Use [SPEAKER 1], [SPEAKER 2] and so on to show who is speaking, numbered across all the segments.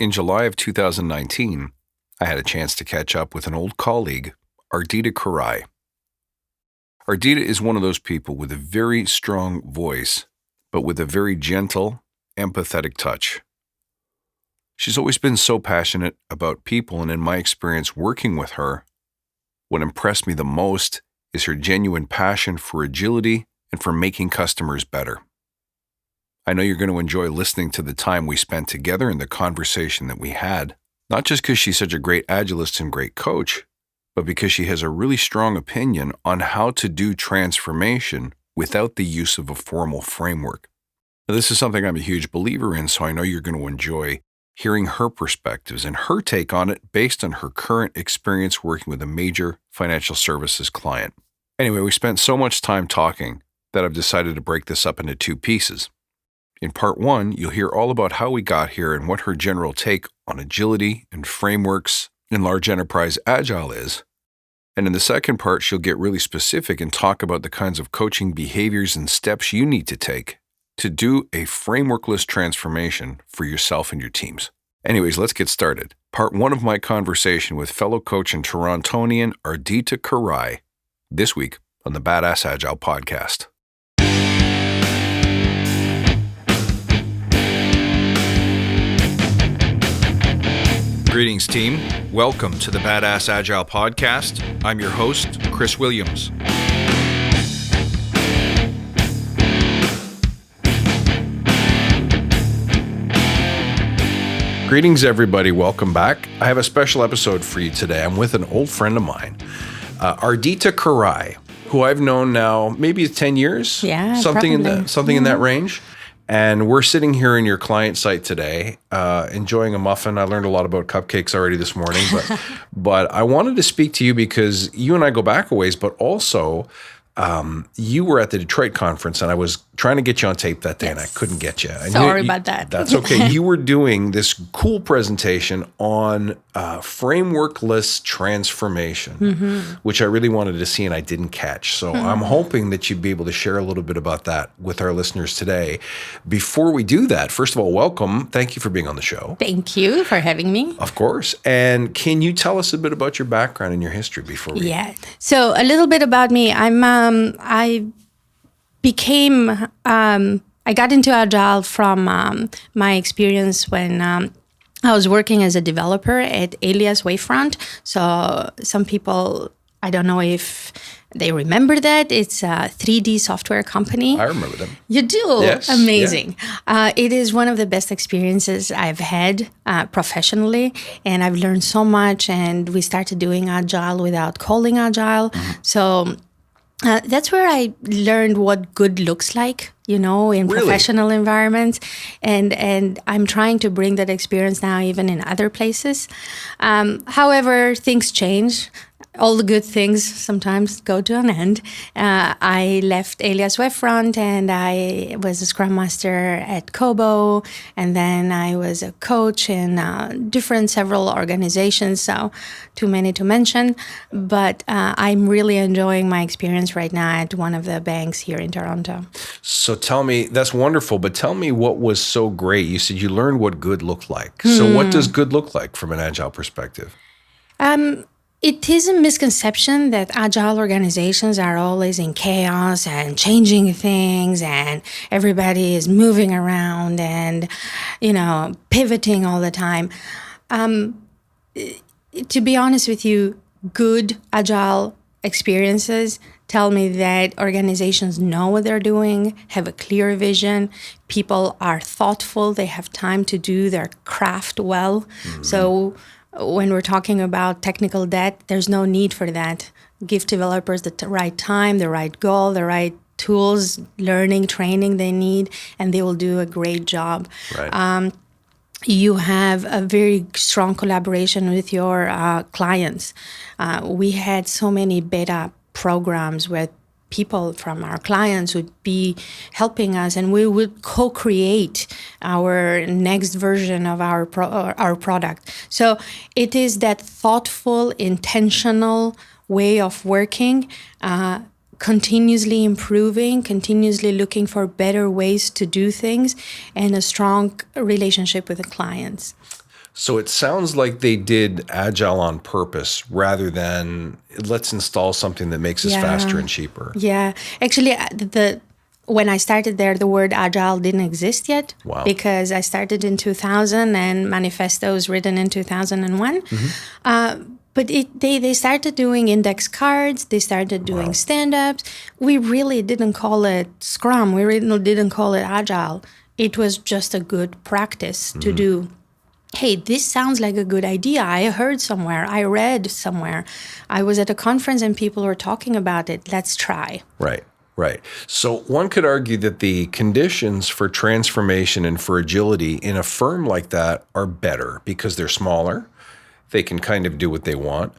[SPEAKER 1] In July of 2019, I had a chance to catch up with an old colleague, Ardita Karaj. Ardita is one of those people with a very strong voice, but with a very gentle, empathetic touch. She's always been so passionate about people, and in my experience working with her, what impressed me the most is her genuine passion for agility and for making customers better. I know you're going to enjoy listening to the time we spent together and the conversation that we had, not just because she's such a great agilist and great coach, but because she has a really strong opinion on how to do transformation without the use of a formal framework. Now, this is something I'm a huge believer in, so I know you're going to enjoy hearing her perspectives and her take on it based on her current experience working with a major financial services client. Anyway, we spent so much time talking that I've decided to break this up into two pieces. In part one, you'll hear all about how we got here and what her general take on agility and frameworks in large enterprise Agile is. And in the second part, she'll get really specific and talk about the kinds of coaching behaviors and steps you need to take to do a frameworkless transformation for yourself and your teams. Anyways, let's get started. Part one of my conversation with fellow coach and Torontonian Ardita Karaj this week on the Badass Agile podcast. Greetings, team. Welcome to the Badass Agile podcast. I'm your host, Chris Williams. Greetings, everybody. Welcome back. I have a special episode for you today. I'm with an old friend of mine, Ardita Karaj, who I've known now maybe 10 years.
[SPEAKER 2] Yeah,
[SPEAKER 1] something
[SPEAKER 2] probably.
[SPEAKER 1] in that range. And we're sitting here in your client site today, enjoying a muffin. I learned a lot about cupcakes already this morning, but I wanted to speak to you because you and I go back a ways, but also you were at the Detroit conference, and I was trying to get you on tape that day, and I couldn't get you.
[SPEAKER 2] Sorry about that.
[SPEAKER 1] That's okay. You were doing this cool presentation on frameworkless transformation, which I really wanted to see and I didn't catch. So I'm hoping that you'd be able to share a little bit about that with our listeners today. Before we do that, first of all, welcome. Thank you for being on the show.
[SPEAKER 2] Thank you for having me.
[SPEAKER 1] Of course. And can you tell us a bit about your background and your history before we...
[SPEAKER 2] Yeah. So a little bit about me. I got into Agile from my experience when I was working as a developer at Alias Wavefront. So some people, I don't know if they remember that. It's a 3D software company.
[SPEAKER 1] I remember them.
[SPEAKER 2] You do?
[SPEAKER 1] Yes.
[SPEAKER 2] Amazing. Yeah. It is one of the best experiences I've had professionally, and I've learned so much, and we started doing Agile without calling Agile. So that's where I learned what good looks like, in professional environments. And I'm trying to bring that experience now even in other places. However, things change. All the good things sometimes go to an end. I left Alias Wavefront, and I was a Scrum Master at Kobo, and then I was a coach in several organizations, so too many to mention. But I'm really enjoying my experience right now at one of the banks here in Toronto.
[SPEAKER 1] So tell me, that's wonderful, but tell me what was so great. You said you learned what good looked like. So what does good look like from an Agile perspective?
[SPEAKER 2] It is a misconception that Agile organizations are always in chaos and changing things, and everybody is moving around and, pivoting all the time. To be honest with you, good Agile experiences tell me that organizations know what they're doing, have a clear vision, people are thoughtful, they have time to do their craft well. So when we're talking about technical debt, there's no need for that. Give developers the right time, the right goal, the right tools, learning, training they need, and they will do a great job.
[SPEAKER 1] Right.
[SPEAKER 2] You have a very strong collaboration with your clients. We had so many beta programs where people from our clients would be helping us, and we would co-create our next version of our product. So it is that thoughtful, intentional way of working, continuously improving, continuously looking for better ways to do things, and a strong relationship with the clients.
[SPEAKER 1] So it sounds like they did Agile on purpose rather than let's install something that makes us faster and cheaper.
[SPEAKER 2] Yeah. Actually, when I started there, the word Agile didn't exist yet.
[SPEAKER 1] Wow.
[SPEAKER 2] Because I started in 2000 and Manifesto was written in 2001. But they started doing index cards. They started doing stand-ups. We really didn't call it Scrum. We really didn't call it Agile. It was just a good practice to do. Hey, this sounds like a good idea. I heard somewhere. I read somewhere. I was at a conference and people were talking about it. Let's try.
[SPEAKER 1] Right. Right. So one could argue that the conditions for transformation and for agility in a firm like that are better because they're smaller. They can kind of do what they want.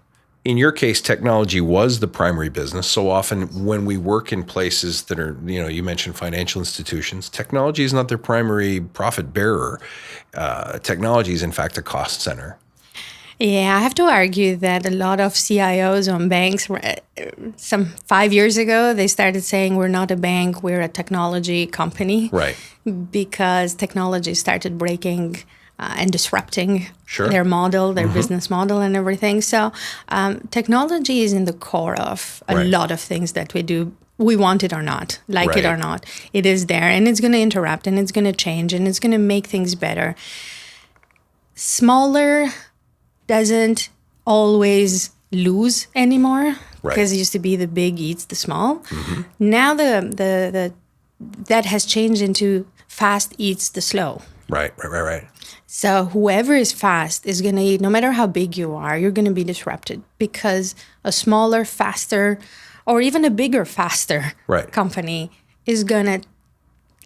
[SPEAKER 1] In your case, technology was the primary business. So often when we work in places that are, you mentioned financial institutions, technology is not their primary profit bearer. Technology is, in fact, a cost center.
[SPEAKER 2] Yeah, I have to argue that a lot of CIOs on banks, some 5 years ago, they started saying we're not a bank, we're a technology company.
[SPEAKER 1] Right.
[SPEAKER 2] Because technology started breaking and disrupting their model, their business model and everything. So technology is in the core of a lot of things that we do. We want it or not, like it or not. It is there and it's going to interrupt and it's going to change and it's going to make things better. Smaller doesn't always lose anymore because it used to be the big eats the small. Now the that has changed into fast eats the slow.
[SPEAKER 1] Right.
[SPEAKER 2] So whoever is fast is going to eat, no matter how big you are, you're going to be disrupted because a smaller, faster, or even a bigger, faster company is going to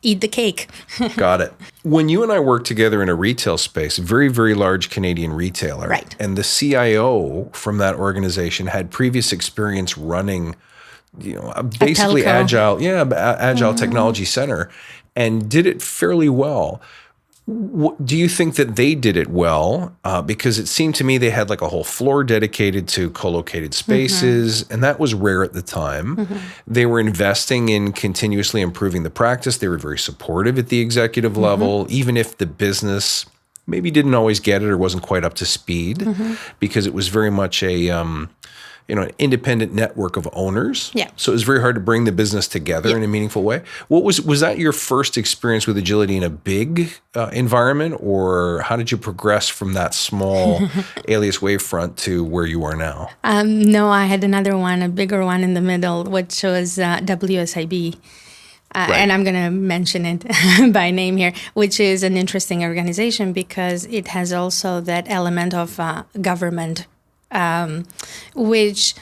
[SPEAKER 2] eat the cake.
[SPEAKER 1] Got it. When you and I worked together in a retail space, a very, very large Canadian retailer, and the CIO from that organization had previous experience running, basically Agile, Agile Technology Center, and did it fairly well. Do you think that they did it well? Because it seemed to me they had like a whole floor dedicated to co-located spaces, and that was rare at the time. They were investing in continuously improving the practice. They were very supportive at the executive level, even if the business maybe didn't always get it or wasn't quite up to speed, because it was very much an independent network of owners.
[SPEAKER 2] Yeah.
[SPEAKER 1] So it was very hard to bring the business together in a meaningful way. Was that your first experience with agility in a big environment, or how did you progress from that small Alias Wavefront to where you are now?
[SPEAKER 2] No, I had another one, a bigger one in the middle, which was WSIB. And I'm going to mention it by name here, which is an interesting organization because it has also that element of government, which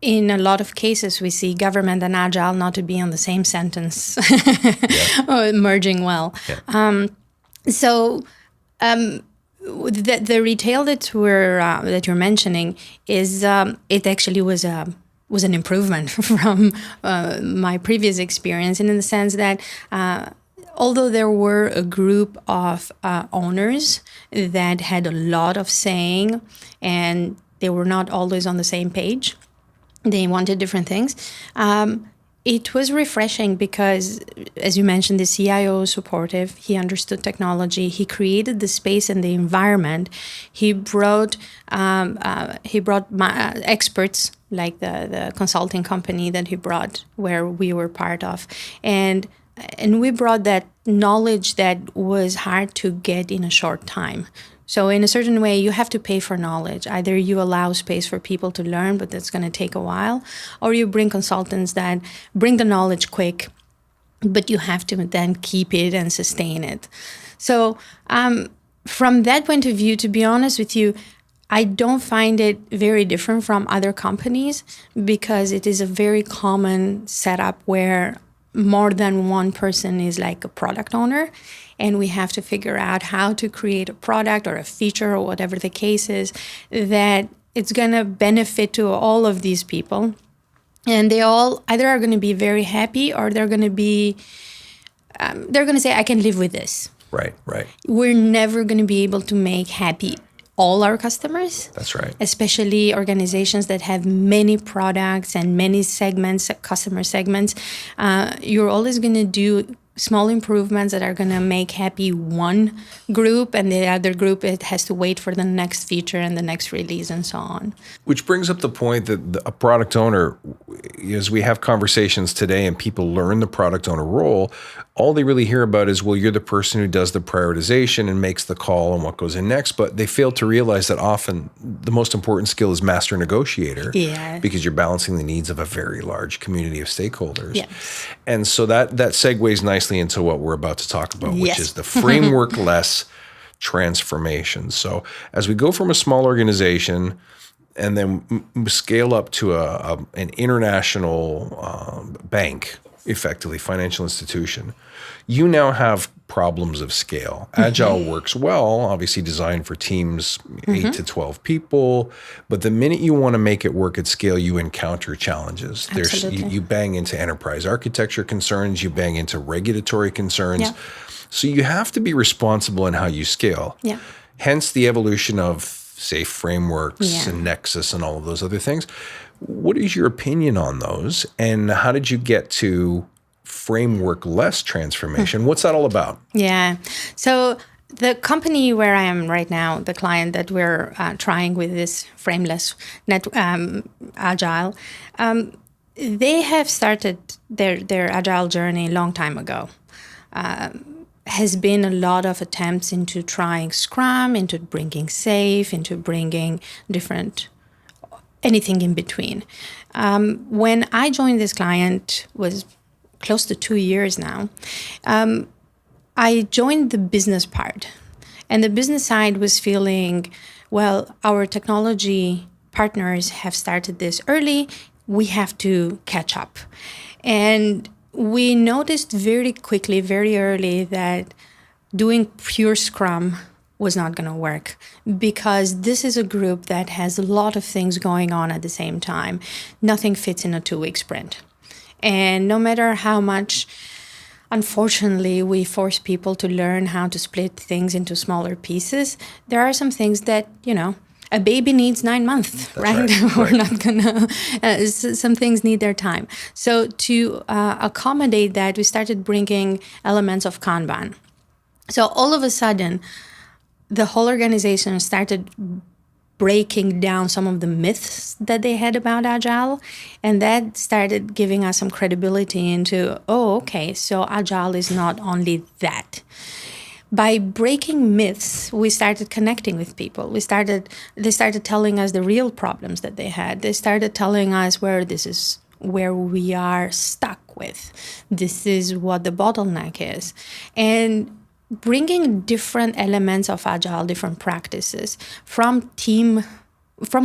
[SPEAKER 2] in a lot of cases we see government and Agile not to be on the same sentence, merging well. Yeah. The retail that you're mentioning is it actually was an improvement from my previous experience, and in the sense that although there were a group of owners that had a lot of saying and they were not always on the same page, they wanted different things. It was refreshing because, as you mentioned, the CIO was supportive. He understood technology. He created the space and the environment. He brought experts like the consulting company that he brought, where we were part of, and we brought that knowledge that was hard to get in a short time. So in a certain way, you have to pay for knowledge. Either you allow space for people to learn, but that's going to take a while, or you bring consultants that bring the knowledge quick, but you have to then keep it and sustain it. So from that point of view, to be honest with you, I don't find it very different from other companies because it is a very common setup where more than one person is like a product owner, and we have to figure out how to create a product or a feature or whatever the case is that it's going to benefit to all of these people. And they all either are going to be very happy or they're going to say, I can live with this.
[SPEAKER 1] Right.
[SPEAKER 2] We're never going to be able to make happy all our customers.
[SPEAKER 1] That's right.
[SPEAKER 2] Especially organizations that have many products and many segments, customer segments. You're always going to do small improvements that are going to make happy one group, and the other group, it has to wait for the next feature and the next release and so on.
[SPEAKER 1] Which brings up the point that a product owner, as we have conversations today and people learn the product owner role, all they really hear about is, well, you're the person who does the prioritization and makes the call on what goes in next. But they fail to realize that often the most important skill is master negotiator, because you're balancing the needs of a very large community of stakeholders.
[SPEAKER 2] Yes.
[SPEAKER 1] And so that segues nicely into what we're about to talk about, which is the frameworkless transformation. So as we go from a small organization and then scale up to an international bank, effectively financial institution, you now have problems of scale. Agile works well, obviously designed for teams 8 to 12 people, but the minute you want to make it work at scale, you encounter challenges. You bang into enterprise architecture concerns, you bang into regulatory concerns. Yeah. So you have to be responsible in how you scale. Yeah. Hence the evolution of, say, frameworks and Nexus and all of those other things. What is your opinion on those? And how did you get to frameworkless transformation? What's that all about?
[SPEAKER 2] Yeah. So the company where I am right now, the client that we're trying with this frameless Agile, they have started their Agile journey a long time ago. Has been a lot of attempts into trying Scrum, into bringing Safe, into bringing different, anything in between. When I joined this client, was close to 2 years now, I joined the business part. And the business side was feeling, well, our technology partners have started this early, we have to catch up. And we noticed very quickly, very early, that doing pure Scrum was not going to work, because this is a group that has a lot of things going on at the same time. Nothing fits in a 2-week sprint. And no matter how much, unfortunately, we force people to learn how to split things into smaller pieces, there are some things that, a baby needs 9 months, right? We're not gonna, some things need their time. So to accommodate that, we started bringing elements of Kanban. So all of a sudden, the whole organization started breaking down some of the myths that they had about Agile. And that started giving us some credibility into, okay, so Agile is not only that. By breaking myths, we started connecting with people. They started telling us the real problems that they had. They started telling us where we are stuck with. This is what the bottleneck is. And bringing different elements of Agile, different practices from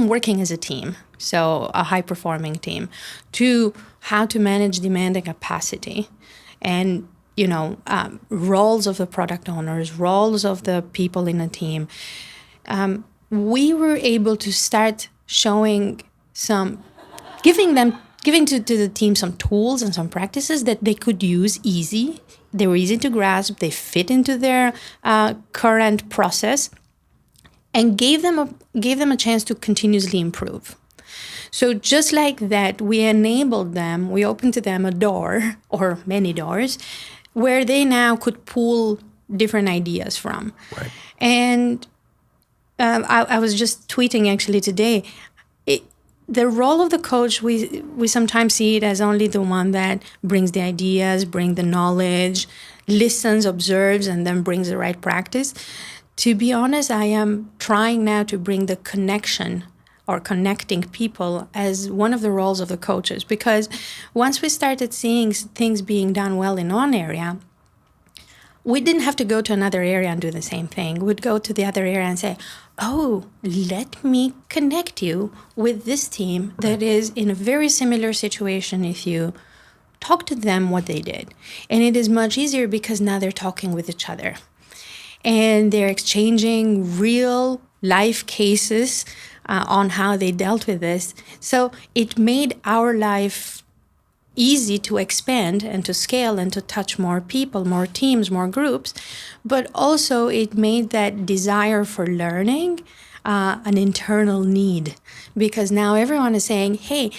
[SPEAKER 2] working as a team, so a high-performing team, to how to manage demand and capacity, and roles of the product owners, roles of the people in a team. We were able to start showing giving to the team some tools and some practices that they could use easy. They were easy to grasp. They fit into their current process, and gave them a chance to continuously improve. So just like that, we enabled them. We opened to them a door, or many doors, where they now could pull different ideas from. Right. And I was just tweeting actually today. The role of the coach, we sometimes see it as only the one that brings the ideas, brings the knowledge, listens, observes, and then brings the right practice. To be honest, I am trying now to bring the connection or connecting people as one of the roles of the coaches, because once we started seeing things being done well in one area, we didn't have to go to another area and do the same thing. We'd go to the other area and say, let me connect you with this team that is in a very similar situation if you talk to them what they did. And it is much easier because now they're talking with each other. And they're exchanging real life cases on how they dealt with this. So it made our life easy to expand and to scale and to touch more people, more teams, more groups. But also it made that desire for learning an internal need, because now everyone is saying, hey,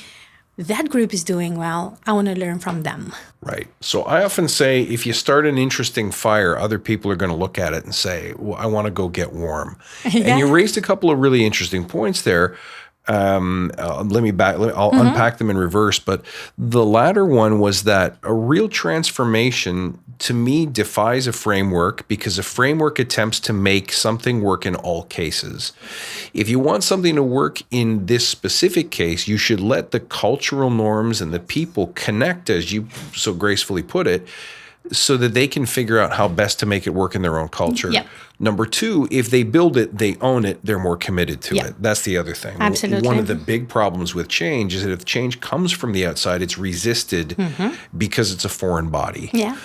[SPEAKER 2] that group is doing well. I want to learn from them.
[SPEAKER 1] Right. So I often say if you start an interesting fire, other people are going to look at it and say, well, I want to go get warm.
[SPEAKER 2] Yeah.
[SPEAKER 1] And you raised a couple of really interesting points there. I'll unpack them in reverse. But the latter one was that a real transformation to me defies a framework because a framework attempts to make something work in all cases. If you want something to work in this specific case, you should let the cultural norms and the people connect, as you so gracefully put it, so that they can figure out how best to make it work in their own culture.
[SPEAKER 2] Yep.
[SPEAKER 1] Number two, if they build it, they own it, they're more committed to it. That's the other thing.
[SPEAKER 2] Absolutely.
[SPEAKER 1] One of the big problems with change is that if change comes from the outside, it's resisted because it's a foreign body.
[SPEAKER 2] Yeah.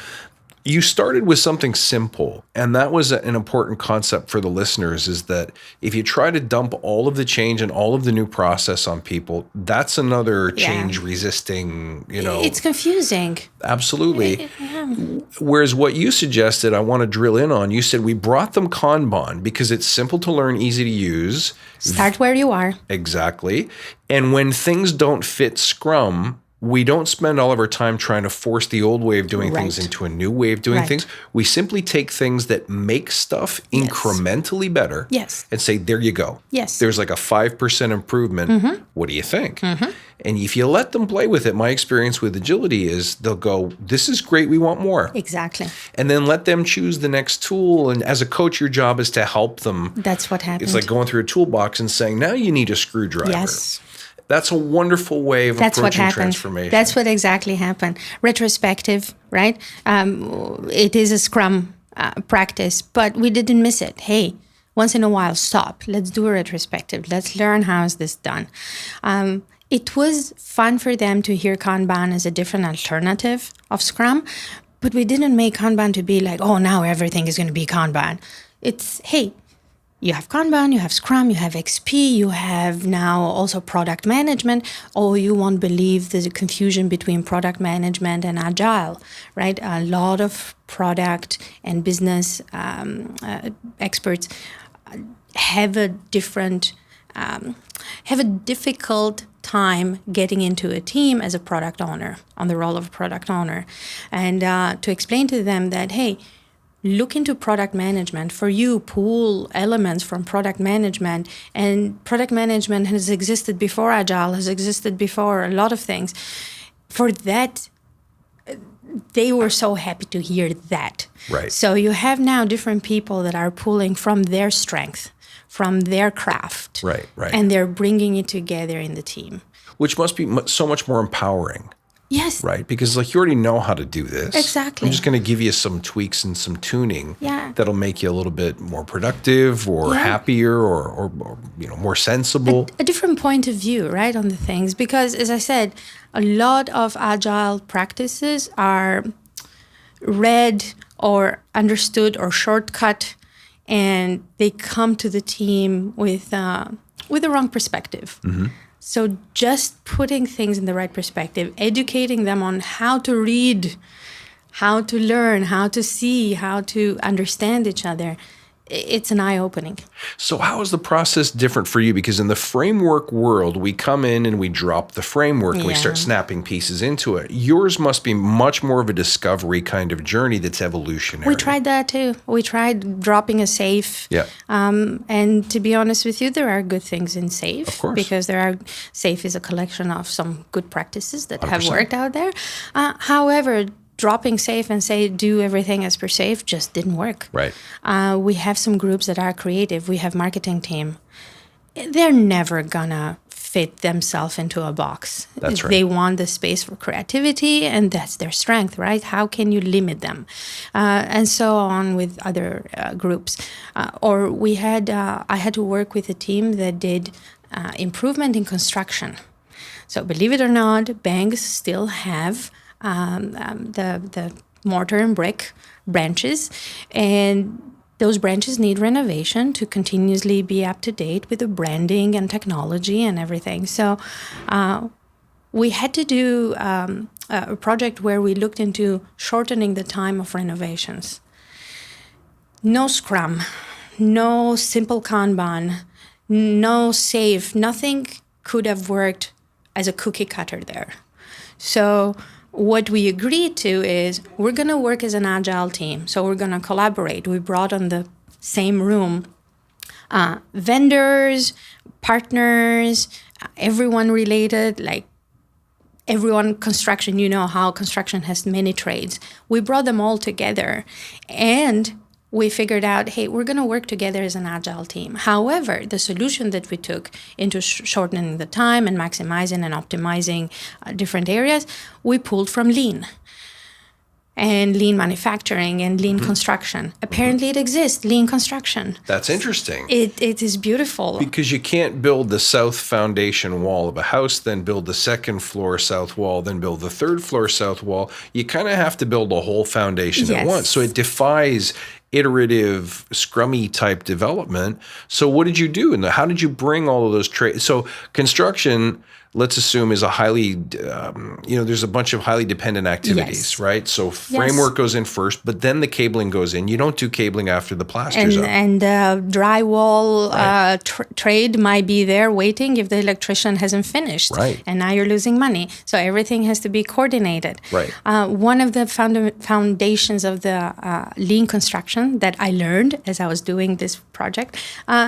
[SPEAKER 1] You started with something simple, and that was an important concept for the listeners, is that if you try to dump all of the change and all of the new process on people, that's another change resisting,
[SPEAKER 2] It's confusing.
[SPEAKER 1] Absolutely. Whereas what you suggested, I want to drill in on, you said we brought them Kanban because it's simple to learn, easy to use.
[SPEAKER 2] Start where you are.
[SPEAKER 1] Exactly. And when things don't fit Scrum, we don't spend all of our time trying to force the old way of doing things into a new way of doing things. We simply take things that make stuff incrementally better and say, there you go.
[SPEAKER 2] Yes.
[SPEAKER 1] There's like a 5% improvement. What do you think? And if you let them play with it, my experience with agility is they'll go, this is great, we want more.
[SPEAKER 2] Exactly.
[SPEAKER 1] And then let them choose the next tool. And as a coach, your job is to help them.
[SPEAKER 2] That's what happens.
[SPEAKER 1] It's like going through a toolbox and saying, now you need a screwdriver.
[SPEAKER 2] Yes.
[SPEAKER 1] That's a wonderful way of approaching transformation.
[SPEAKER 2] That's what exactly happened. Retrospective, right? It is a Scrum practice, but we didn't miss it. Hey, once in a while, stop. Let's do a retrospective. Let's learn how is this done. It was fun for them to hear Kanban as a different alternative of Scrum, but we didn't make Kanban to be like, oh, now everything is going to be Kanban. It's, hey, you have Kanban, you have Scrum, you have XP, you have now also product management. Oh, you won't believe the confusion between product management and Agile, right? A lot of product and business experts have a difficult time getting into a team as a product owner, on the role of a product owner. And to explain to them that, hey, look into product management. For you, pull elements from product management. And product management has existed before Agile, has existed before a lot of things. For that, they were so happy to hear that.
[SPEAKER 1] Right.
[SPEAKER 2] So you have now different people that are pulling from their strength, from their craft.
[SPEAKER 1] Right.
[SPEAKER 2] And they're bringing it together in the team.
[SPEAKER 1] Which must be so much more empowering.
[SPEAKER 2] Yes.
[SPEAKER 1] Right? Because like you already know how to do this.
[SPEAKER 2] Exactly.
[SPEAKER 1] I'm just going to give you some tweaks and some tuning
[SPEAKER 2] Yeah.
[SPEAKER 1] that'll make you a little bit more productive or happier or more sensible.
[SPEAKER 2] A different point of view, right, on the things. Because as I said, a lot of Agile practices are read or understood or shortcut, and they come to the team with the wrong perspective. So just putting things in the right perspective, educating them on how to read, how to learn, how to see, how to understand each other, it's an eye-opening.
[SPEAKER 1] So how is the process different for you? Because in the framework world, we come in and we drop the framework and we start snapping pieces into it. Yours must be much more of a discovery kind of journey that's evolutionary.
[SPEAKER 2] We tried that too. We tried dropping a SAFe.
[SPEAKER 1] Yeah.
[SPEAKER 2] And to be honest with you, there are good things in SAFe.
[SPEAKER 1] Of course.
[SPEAKER 2] Because SAFe is a collection of some good practices that
[SPEAKER 1] 100%.
[SPEAKER 2] have worked out there. However, dropping SAFe and say do everything as per SAFe just didn't work.
[SPEAKER 1] Right.
[SPEAKER 2] We have some groups that are creative. We have marketing team. They're never gonna fit themselves into a box.
[SPEAKER 1] That's right.
[SPEAKER 2] They want the space for creativity, and that's their strength, right? How can you limit them? And so on with other groups. Or I had to work with a team that did improvement in construction. So believe it or not, banks still have the mortar and brick branches, and those branches need renovation to continuously be up to date with the branding and technology and everything. So we had to do a project where we looked into shortening the time of renovations. No Scrum, no simple Kanban, no SAFe, nothing could have worked as a cookie cutter there. So what we agreed to is we're going to work as an agile team. So we're going to collaborate. We brought on the same room vendors, partners, everyone related, like everyone construction, you know how construction has many trades. We brought them all together and we figured out, hey, we're going to work together as an agile team. However, the solution that we took into shortening the time and maximizing and optimizing different areas, we pulled from lean and lean manufacturing and lean construction. Apparently it exists, lean construction.
[SPEAKER 1] That's interesting.
[SPEAKER 2] It is beautiful.
[SPEAKER 1] Because you can't build the south foundation wall of a house, then build the second floor south wall, then build the third floor south wall. You kind of have to build a whole foundation at once. So it defies iterative, scrummy type development. So what did you do? And how did you bring all of those traits? So construction, let's assume, is a highly, there's a bunch of highly dependent activities, right? So framework goes in first, but then the cabling goes in. You don't do cabling after the plaster's up.
[SPEAKER 2] And drywall trade might be there waiting if the electrician hasn't finished.
[SPEAKER 1] Right.
[SPEAKER 2] And now you're losing money. So everything has to be coordinated.
[SPEAKER 1] Right.
[SPEAKER 2] One of the foundations of the lean construction that I learned as I was doing this project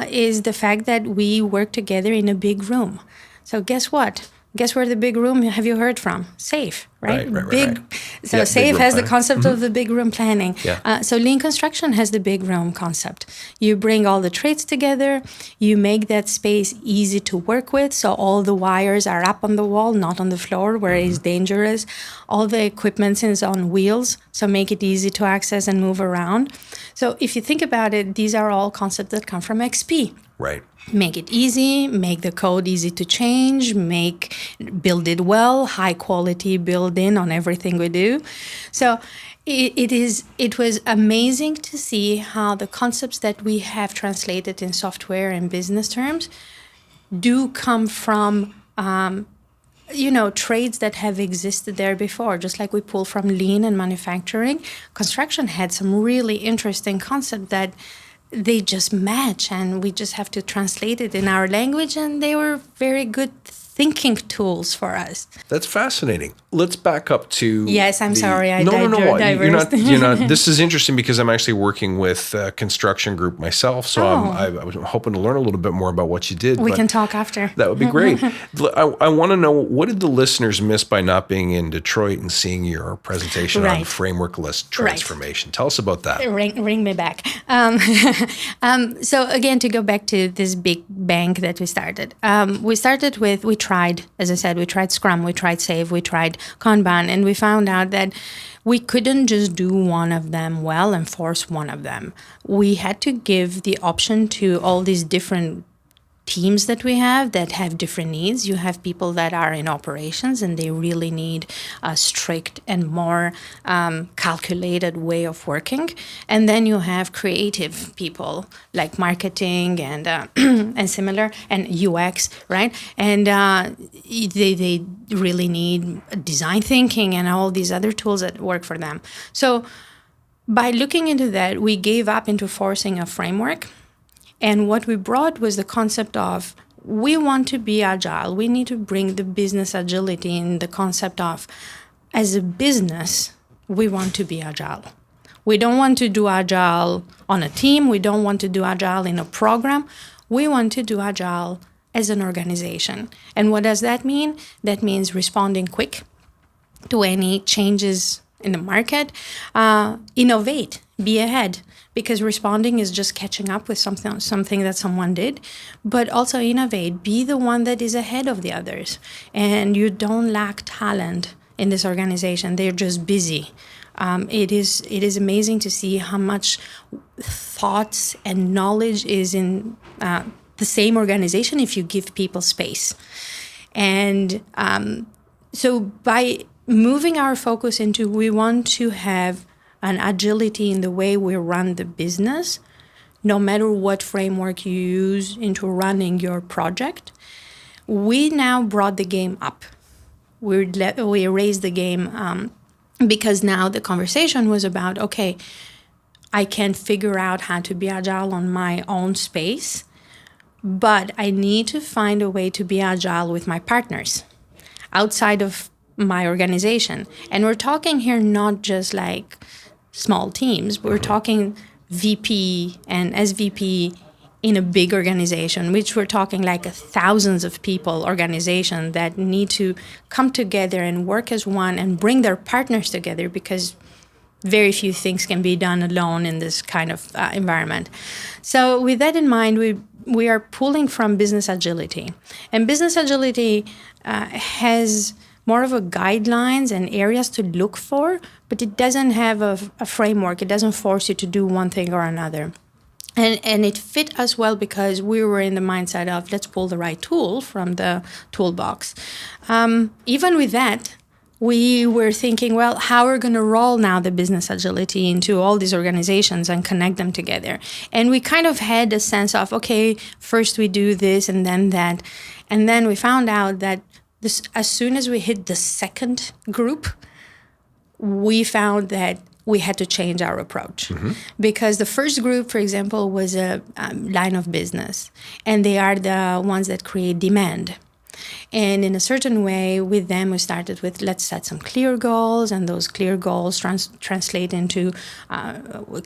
[SPEAKER 2] is the fact that we work together in a big room. So guess what? Guess where the big room have you heard from? SAFE, right?
[SPEAKER 1] Right.
[SPEAKER 2] So SAFE has the
[SPEAKER 1] planning.
[SPEAKER 2] concept of the big room planning.
[SPEAKER 1] Yeah.
[SPEAKER 2] So lean construction has the big room concept. You bring all the trades together. You make that space easy to work with. So all the wires are up on the wall, not on the floor where it's dangerous. All the equipment is on wheels. So make it easy to access and move around. So if you think about it, these are all concepts that come from XP.
[SPEAKER 1] Right.
[SPEAKER 2] Make it easy, make the code easy to change, build it well, high quality build in on everything we do. So it was amazing to see how the concepts that we have translated in software and business terms do come from trades that have existed there before. Just like we pull from lean and manufacturing, construction had some really interesting concepts that they just match, and we just have to translate it in our language, and they were very good thinking tools for us.
[SPEAKER 1] That's fascinating. Let's back up to...
[SPEAKER 2] Yes, I'm sorry.
[SPEAKER 1] No. You're not. This is interesting because I'm actually working with a construction group myself, so I was hoping to learn a little bit more about what you did.
[SPEAKER 2] We can talk after.
[SPEAKER 1] That would be great. I want to know, what did the listeners miss by not being in Detroit and seeing your presentation on frameworkless transformation? Tell us about that.
[SPEAKER 2] Ring me back. So again, to go back to this big bang that we started. We tried, as I said, we tried Scrum, we tried SAFe, we tried Kanban, and we found out that we couldn't just do one of them well and force one of them. We had to give the option to all these different teams that we have that have different needs. You have people that are in operations and they really need a strict and more calculated way of working. And then you have creative people like marketing and and similar, and UX, right? And they really need design thinking and all these other tools that work for them. So by looking into that, we gave up into forcing a framework. And what we brought was the concept of, we want to be agile. We need to bring the business agility in the concept of, as a business, we want to be agile. We don't want to do agile on a team. We don't want to do agile in a program. We want to do agile as an organization. And what does that mean? That means responding quick to any changes in the market, innovate, be ahead. Because responding is just catching up with something that someone did, but also innovate, be the one that is ahead of the others. And you don't lack talent in this organization. They're just busy. It is amazing to see how much thoughts and knowledge is in the same organization if you give people space. And so by moving our focus into, we want to have an agility in the way we run the business, no matter what framework you use into running your project. We now brought the game up. We raised the game because now the conversation was about, okay, I can figure out how to be agile on my own space, but I need to find a way to be agile with my partners. outside of my organization. And we're talking here not just like small teams. We're talking VP and SVP in a big organization, which we're talking like a thousands of people organization that need to come together and work as one and bring their partners together, because very few things can be done alone in this kind of environment. So with that in mind, we are pulling from business agility. And business agility has more of a guidelines and areas to look for, but it doesn't have a framework. It doesn't force you to do one thing or another. And it fit us well because we were in the mindset of let's pull the right tool from the toolbox. Even with that, we were thinking, well, how are we going to roll now the business agility into all these organizations and connect them together? And we kind of had a sense of, okay, first we do this and then that. And then we found out that as soon as we hit the second group, we found that we had to change our approach. Because the first group, for example, was a line of business, and they are the ones that create demand. And in a certain way, with them, we started with let's set some clear goals, and those clear goals translate into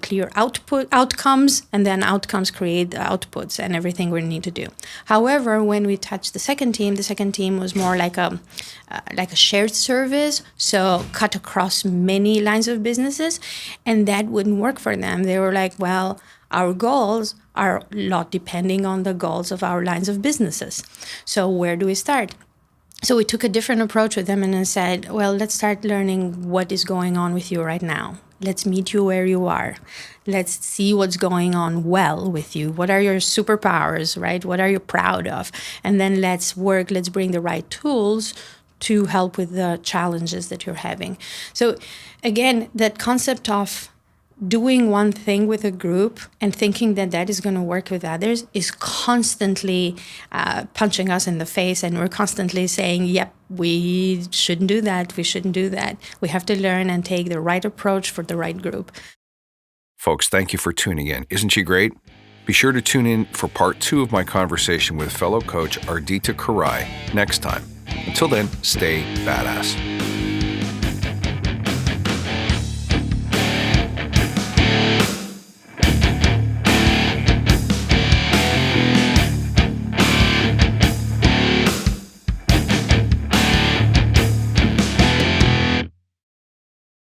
[SPEAKER 2] clear outcomes, and then outcomes create the outputs and everything we need to do. However, when we touched the second team was more like a shared service, so cut across many lines of businesses, and that wouldn't work for them. They were like, well, our goals are a lot depending on the goals of our lines of businesses. So where do we start? So we took a different approach with them and then said, well, let's start learning what is going on with you right now. Let's meet you where you are. Let's see what's going on well with you. What are your superpowers, right? What are you proud of? And then let's bring the right tools to help with the challenges that you're having. So again, that concept of doing one thing with a group and thinking that is going to work with others is constantly punching us in the face, and we're constantly saying, yep, we shouldn't do that, we have to learn and take the right approach for the right group.
[SPEAKER 1] Folks, thank you for tuning in. Isn't she great? Be sure to tune in for part 2 of my conversation with fellow coach Ardita Karaj next time. Until then, stay badass.